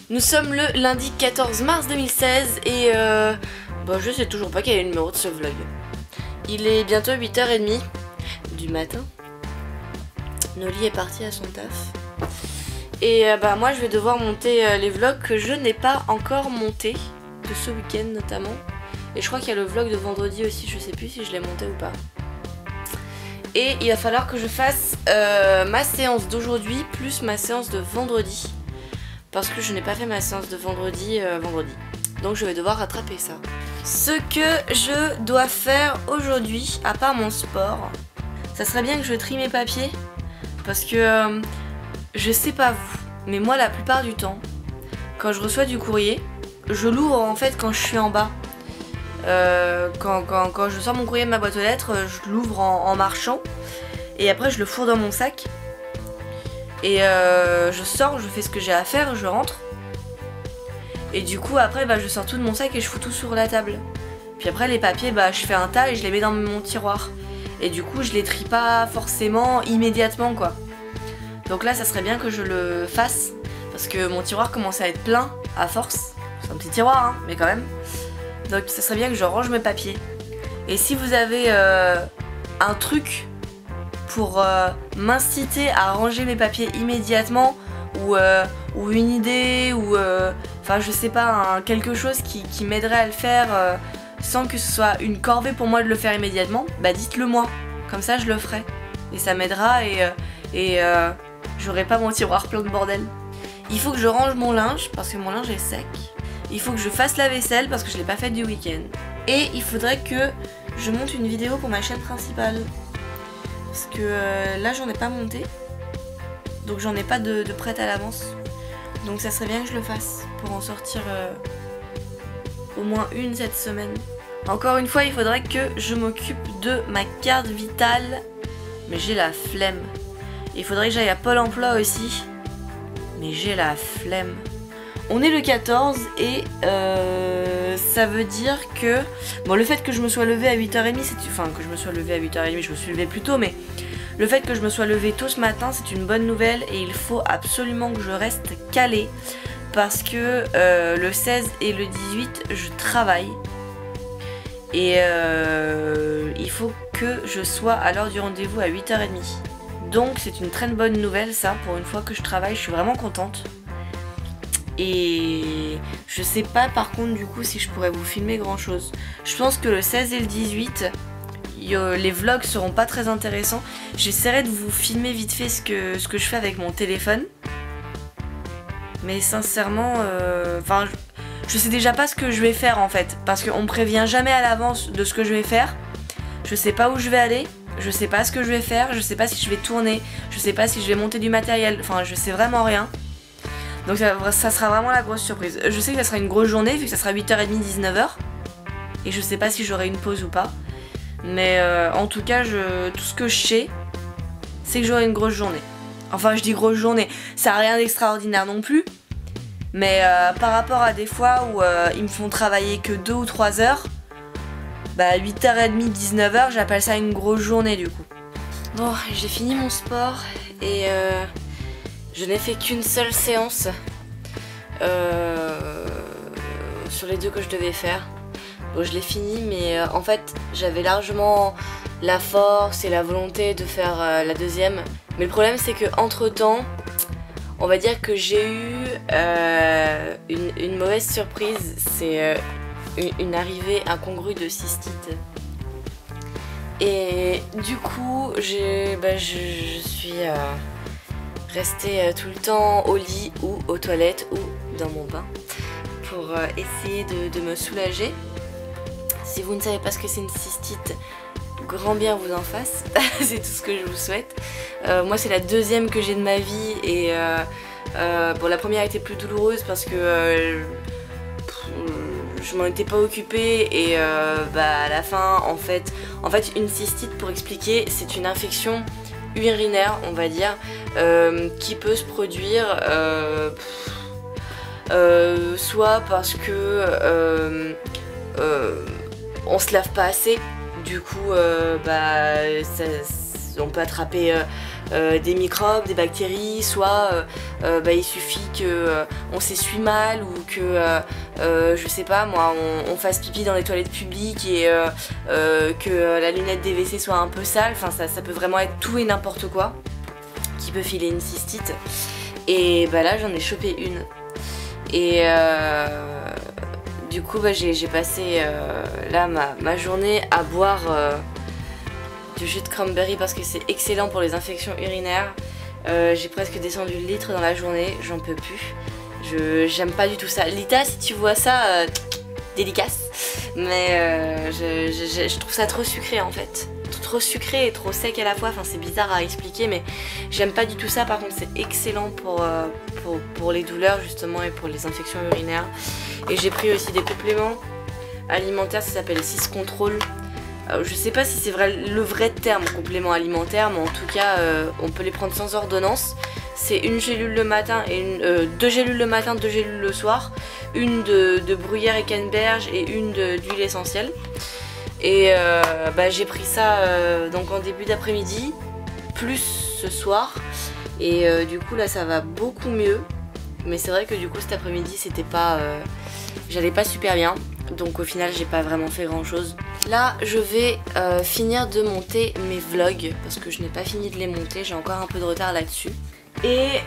Nous sommes le lundi 14 mars 2016 et bah, je sais toujours pas quel est le numéro de ce vlog. Il est bientôt 8h30 du matin. Noli est partie à son taf. Et bah moi je vais devoir monter les vlogs que je n'ai pas encore montés, de ce week-end notamment. Et je crois qu'il y a le vlog de vendredi aussi, je sais plus si je l'ai monté ou pas. Et il va falloir que je fasse ma séance d'aujourd'hui plus ma séance de vendredi. Parce que je n'ai pas fait ma séance de vendredi Donc je vais devoir rattraper ça. Ce que je dois faire aujourd'hui, à part mon sport, ça serait bien que je trie mes papiers. Parce que je sais pas vous, mais moi la plupart du temps, quand je reçois du courrier, je l'ouvre en fait quand je suis en bas. Quand je sors mon courrier de ma boîte aux lettres, je l'ouvre en marchant. Et après je le fourre dans mon sac. Et je sors, je fais ce que j'ai à faire, je rentre. Et du coup après bah, je sors tout de mon sac et je fous tout sur la table. Puis après les papiers, bah, je fais un tas et je les mets dans mon tiroir. Et du coup je les trie pas forcément immédiatement quoi. Donc là ça serait bien que je le fasse. Parce que mon tiroir commence à être plein à force. C'est un petit tiroir hein, mais quand même. Donc ça serait bien que je range mes papiers. Et si vous avez un truc pour m'inciter à ranger mes papiers immédiatement ou une idée ou enfin je sais pas, quelque chose qui m'aiderait à le faire sans que ce soit une corvée pour moi de le faire immédiatement, bah dites-le moi, comme ça je le ferai et ça m'aidera et j'aurai pas mon tiroir plein de bordel. Il faut que je range mon linge parce que mon linge est sec. Il faut que je fasse la vaisselle parce que je l'ai pas faite du week-end. Et il faudrait que je monte une vidéo pour ma chaîne principale. Parce que là j'en ai pas monté. Donc j'en ai pas de prête à l'avance. Donc ça serait bien que je le fasse pour en sortir au moins une cette semaine. Encore une fois il faudrait que je m'occupe de ma carte vitale. Mais j'ai la flemme. Il faudrait que j'aille à Pôle emploi aussi. Mais j'ai la flemme. On est le 14 et ça veut dire que... Bon, le fait que je me sois levée à 8h30, enfin que je me sois levée à 8h30, je me suis levée plus tôt, mais le fait que je me sois levée tôt ce matin, c'est une bonne nouvelle et il faut absolument que je reste calée parce que le 16 et le 18, je travaille et il faut que je sois à l'heure du rendez-vous à 8h30. Donc c'est une très bonne nouvelle ça, pour une fois que je travaille, je suis vraiment contente. Et je sais pas par contre du coup si je pourrais vous filmer grand chose. Je pense que le 16 et le 18 les vlogs seront pas très intéressants. J'essaierai de vous filmer vite fait ce que je fais avec mon téléphone. Mais sincèrement enfin je sais déjà pas ce que je vais faire en fait. Parce qu'on me prévient jamais à l'avance de ce que je vais faire. Je sais pas où je vais aller. Je sais pas ce que je vais faire. Je sais pas si je vais tourner. Je sais pas si je vais monter du matériel. Enfin je sais vraiment rien. Donc ça sera vraiment la grosse surprise. Je sais que ça sera une grosse journée vu que ça sera 8h30, 19h. Et je sais pas si j'aurai une pause ou pas. Mais en tout cas, tout ce que je sais, c'est que j'aurai une grosse journée. Enfin je dis grosse journée, ça n'a rien d'extraordinaire non plus. Mais par rapport à des fois où ils me font travailler que 2 ou 3 heures, bah 8h30, 19h, j'appelle ça une grosse journée du coup. Bon, j'ai fini mon sport et... je n'ai fait qu'une seule séance sur les 2 que je devais faire. Bon, je l'ai fini, mais en fait, j'avais largement la force et la volonté de faire la deuxième. Mais le problème, c'est que entre temps, on va dire que j'ai eu une mauvaise surprise. C'est une arrivée incongrue de cystite. Et du coup, je suis... rester tout le temps au lit ou aux toilettes ou dans mon bain pour essayer de me soulager. Si vous ne savez pas ce que c'est une cystite, grand bien vous en fasse, c'est tout ce que je vous souhaite. Moi c'est la deuxième que j'ai de ma vie et bon, la première était plus douloureuse parce que je m'en étais pas occupée et bah, à la fin en fait une cystite, pour expliquer, c'est une infection urinaire on va dire qui peut se produire soit parce que on se lave pas assez, du coup bah, on peut attraper des microbes, des bactéries, soit il suffit que on s'essuie mal ou que je sais pas moi on fasse pipi dans les toilettes publiques et que la lunette des WC soit un peu sale. Enfin ça peut vraiment être tout et n'importe quoi qui peut filer une cystite. Et bah là j'en ai chopé une. Et du coup j'ai passé là ma journée à boire du jus de cranberry parce que c'est excellent pour les infections urinaires. J'ai presque descendu le litre dans la journée, j'en peux plus. J'aime pas du tout ça. Lita, si tu vois ça, dédicace. Mais je trouve ça trop sucré en fait. Trop sucré et trop sec à la fois. Enfin c'est bizarre à expliquer mais j'aime pas du tout ça. Par contre c'est excellent pour les douleurs justement et pour les infections urinaires. Et j'ai pris aussi des compléments alimentaires, ça s'appelle 6 Control. Je sais pas si c'est le vrai terme complément alimentaire, mais en tout cas on peut les prendre sans ordonnance. C'est une gélule le matin et deux gélules le matin, 2 gélules le soir, une de bruyère et canneberge et une d'huile essentielle. Et j'ai pris ça donc en début d'après-midi, plus ce soir, et du coup là ça va beaucoup mieux. Mais c'est vrai que du coup cet après-midi c'était pas, j'allais pas super bien. Donc au final j'ai pas vraiment fait grand chose. Là je vais finir de monter mes vlogs parce que je n'ai pas fini de les monter, j'ai encore un peu de retard là-dessus. Et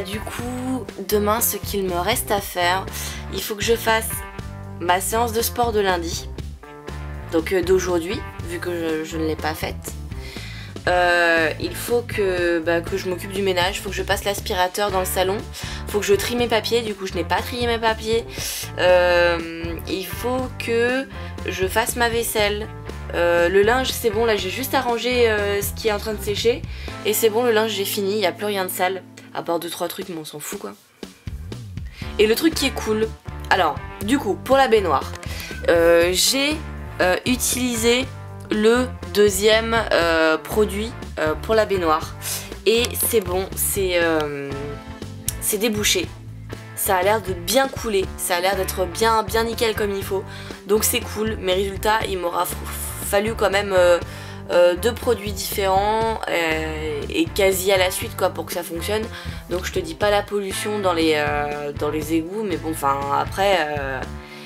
du coup demain ce qu'il me reste à faire, il faut que je fasse ma séance de sport de lundi. Donc d'aujourd'hui, vu que je ne l'ai pas faite. Il faut que je m'occupe du ménage, il faut que je passe l'aspirateur dans le salon, il faut que je trie mes papiers, du coup je n'ai pas trié mes papiers. Il faut que je fasse ma vaisselle. Le linge c'est bon, là j'ai juste arrangé ce qui est en train de sécher. Et c'est bon, le linge j'ai fini, il n'y a plus rien de sale. À part 2-3 trucs mais on s'en fout quoi. Et le truc qui est cool, alors du coup pour la baignoire, j'ai utilisé le deuxième produit pour la baignoire. Et c'est bon, c'est débouché. Ça a l'air de bien couler, ça a l'air d'être bien nickel comme il faut. Donc c'est cool, mais résultat il m'aura fallu quand même 2 produits différents et quasi à la suite quoi pour que ça fonctionne. Donc je te dis pas la pollution dans les égouts, mais bon enfin après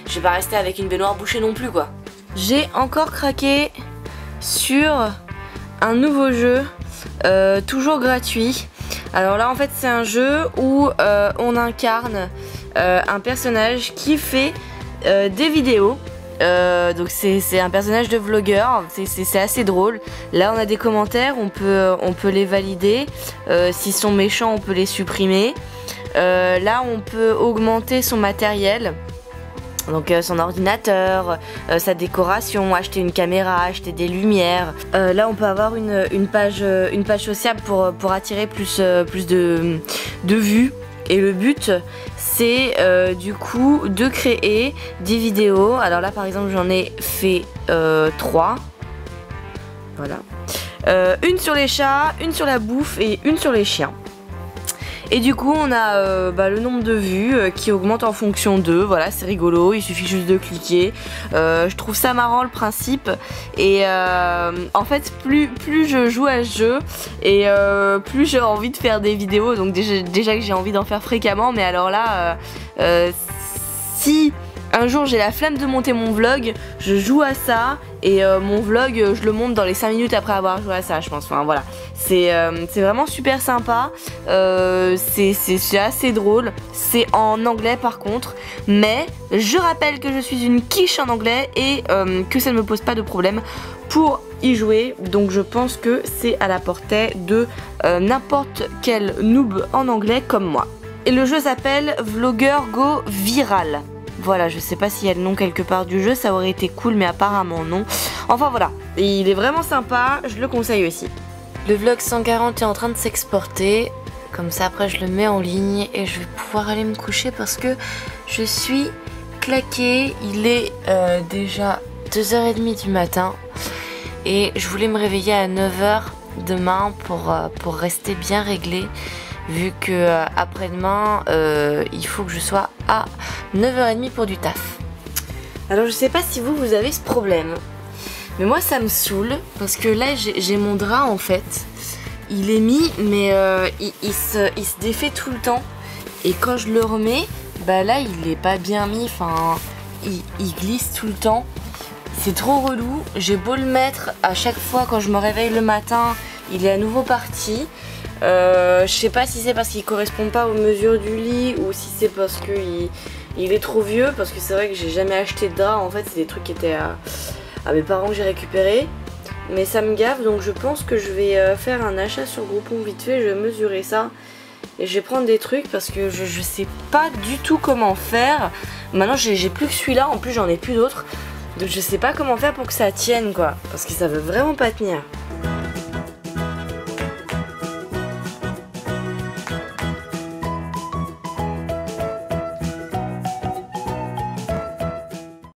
je vais pas rester avec une baignoire bouchée non plus quoi. J'ai encore craqué sur un nouveau jeu toujours gratuit. Alors là en fait c'est un jeu où on incarne un personnage qui fait des vidéos. Donc c'est un personnage de vlogueur, c'est assez drôle. Là on a des commentaires, on peut les valider. S'ils sont méchants on peut les supprimer. Là on peut augmenter son matériel. Donc son ordinateur, sa décoration, acheter une caméra, acheter des lumières. Là on peut avoir une page sociable pour attirer plus de vues. Et le but c'est du coup de créer des vidéos. Alors là par exemple j'en ai fait 3. Voilà. Une sur les chats, une sur la bouffe et une sur les chiens. Et du coup on a le nombre de vues qui augmente en fonction d'eux. Voilà, c'est rigolo, il suffit juste de cliquer. Je trouve ça marrant le principe. Et en fait plus je joue à ce jeu et plus j'ai envie de faire des vidéos. Donc déjà que j'ai envie d'en faire fréquemment. Mais alors là si un jour j'ai la flemme de monter mon vlog, je joue à ça. Et mon vlog je le monte dans les 5 minutes après avoir joué à ça je pense. Enfin voilà, c'est vraiment super sympa. C'est assez drôle. C'est en anglais par contre. Mais je rappelle que je suis une quiche en anglais. Et que ça ne me pose pas de problème pour y jouer. Donc je pense que c'est à la portée de n'importe quel noob en anglais comme moi. Et le jeu s'appelle Vlogger Go Viral. Voilà, je sais pas s'il y a le nom quelque part du jeu, ça aurait été cool mais apparemment non. Enfin voilà, il est vraiment sympa, je le conseille aussi. Le vlog 140 est en train de s'exporter, comme ça après je le mets en ligne et je vais pouvoir aller me coucher parce que je suis claquée. Il est déjà 2h30 du matin et je voulais me réveiller à 9h demain pour rester bien réglée. Vu que après-demain il faut que je sois à 9h30 pour du taf. Alors je sais pas si vous avez ce problème, mais moi ça me saoule parce que là j'ai mon drap en fait il est mis, mais il se défait tout le temps. Et quand je le remets, bah là il est pas bien mis, enfin il glisse tout le temps. C'est trop relou, j'ai beau le mettre à chaque fois quand je me réveille le matin, il est à nouveau parti. Je sais pas si c'est parce qu'il correspond pas aux mesures du lit ou si c'est parce que il est trop vieux, parce que c'est vrai que j'ai jamais acheté de drap, en fait c'est des trucs qui étaient à mes parents que j'ai récupérés. Mais ça me gave, donc je pense que je vais faire un achat sur Groupon vite fait, je vais mesurer ça. Et je vais prendre des trucs parce que je sais pas du tout comment faire. Maintenant j'ai plus que celui-là, en plus j'en ai plus d'autres. Donc je sais pas comment faire pour que ça tienne quoi, parce que ça veut vraiment pas tenir.